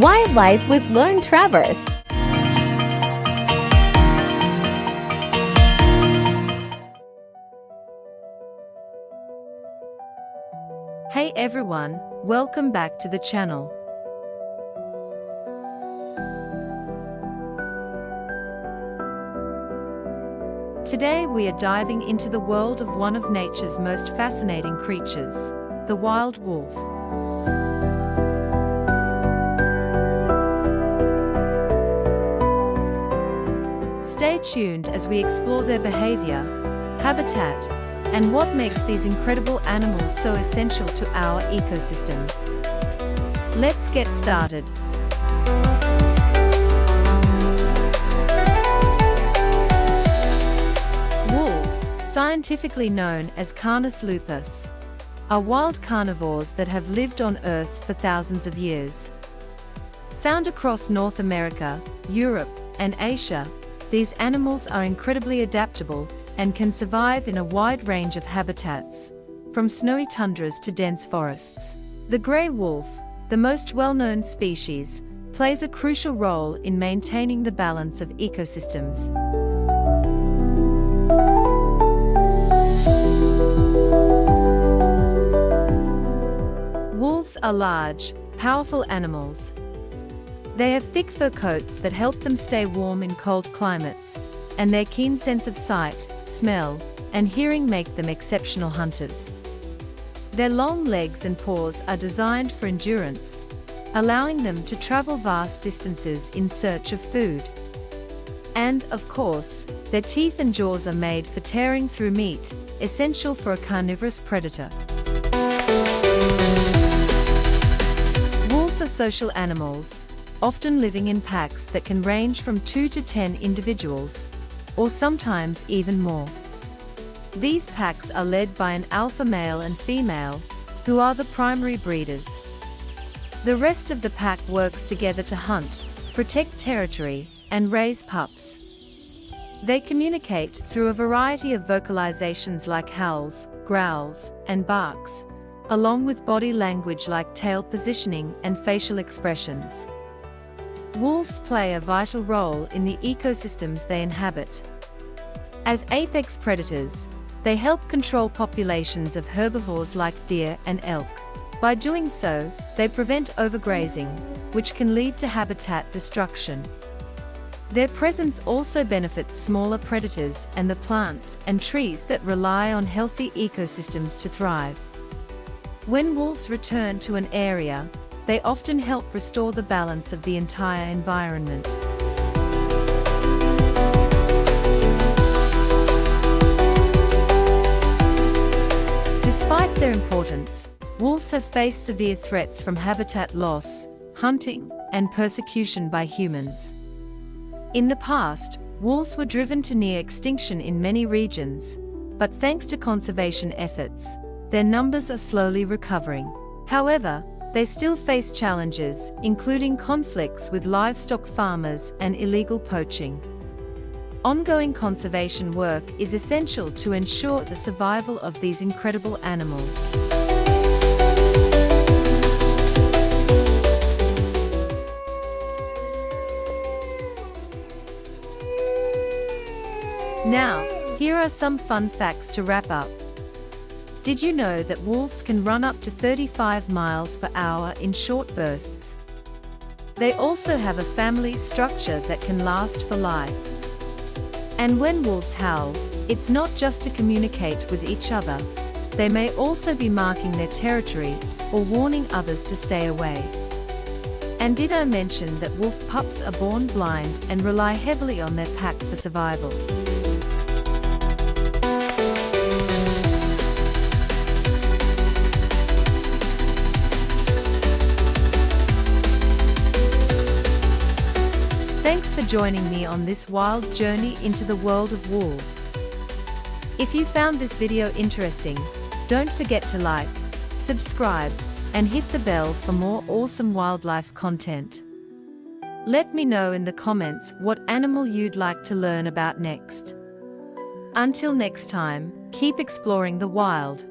Wildlife with Learn Travers. Hey everyone, welcome back to the channel. Today we are diving into the world of one of nature's most fascinating creatures, the wild wolf. Stay tuned as we explore their behavior, habitat, and what makes these incredible animals so essential to our ecosystems. Let's get started. Wolves, scientifically known as Canis lupus, are wild carnivores that have lived on Earth for thousands of years. Found across North America, Europe, and Asia, these animals are incredibly adaptable and can survive in a wide range of habitats, from snowy tundras to dense forests. The grey wolf, the most well-known species, plays a crucial role in maintaining the balance of ecosystems. Wolves are large, powerful animals. They have thick fur coats that help them stay warm in cold climates, and their keen sense of sight, smell, and hearing make them exceptional hunters. Their long legs and paws are designed for endurance, allowing them to travel vast distances in search of food. And, of course, their teeth and jaws are made for tearing through meat, essential for a carnivorous predator. Wolves are social animals, often living in packs that can range from 2 to 10 individuals, or sometimes even more. These packs are led by an alpha male and female, who are the primary breeders. The rest of the pack works together to hunt, protect territory, and raise pups. They communicate through a variety of vocalizations like howls, growls, and barks, along with body language like tail positioning and facial expressions. Wolves play a vital role in the ecosystems they inhabit. As apex predators, they help control populations of herbivores like deer and elk. By doing so, they prevent overgrazing, which can lead to habitat destruction. Their presence also benefits smaller predators and the plants and trees that rely on healthy ecosystems to thrive. When wolves return to an area, they often help restore the balance of the entire environment. Despite their importance, wolves have faced severe threats from habitat loss, hunting, and persecution by humans. In the past, wolves were driven to near extinction in many regions, but thanks to conservation efforts, their numbers are slowly recovering. However, they still face challenges, including conflicts with livestock farmers and illegal poaching. Ongoing conservation work is essential to ensure the survival of these incredible animals. Now, here are some fun facts to wrap up. Did you know that wolves can run up to 35 miles per hour in short bursts? They also have a family structure that can last for life. And when wolves howl, it's not just to communicate with each other. They may also be marking their territory or warning others to stay away. And did I mention that wolf pups are born blind and rely heavily on their pack for survival? Thanks for joining me on this wild journey into the world of wolves. If you found this video interesting, don't forget to like, subscribe, and hit the bell for more awesome wildlife content. Let me know in the comments what animal you'd like to learn about next. Until next time, keep exploring the wild.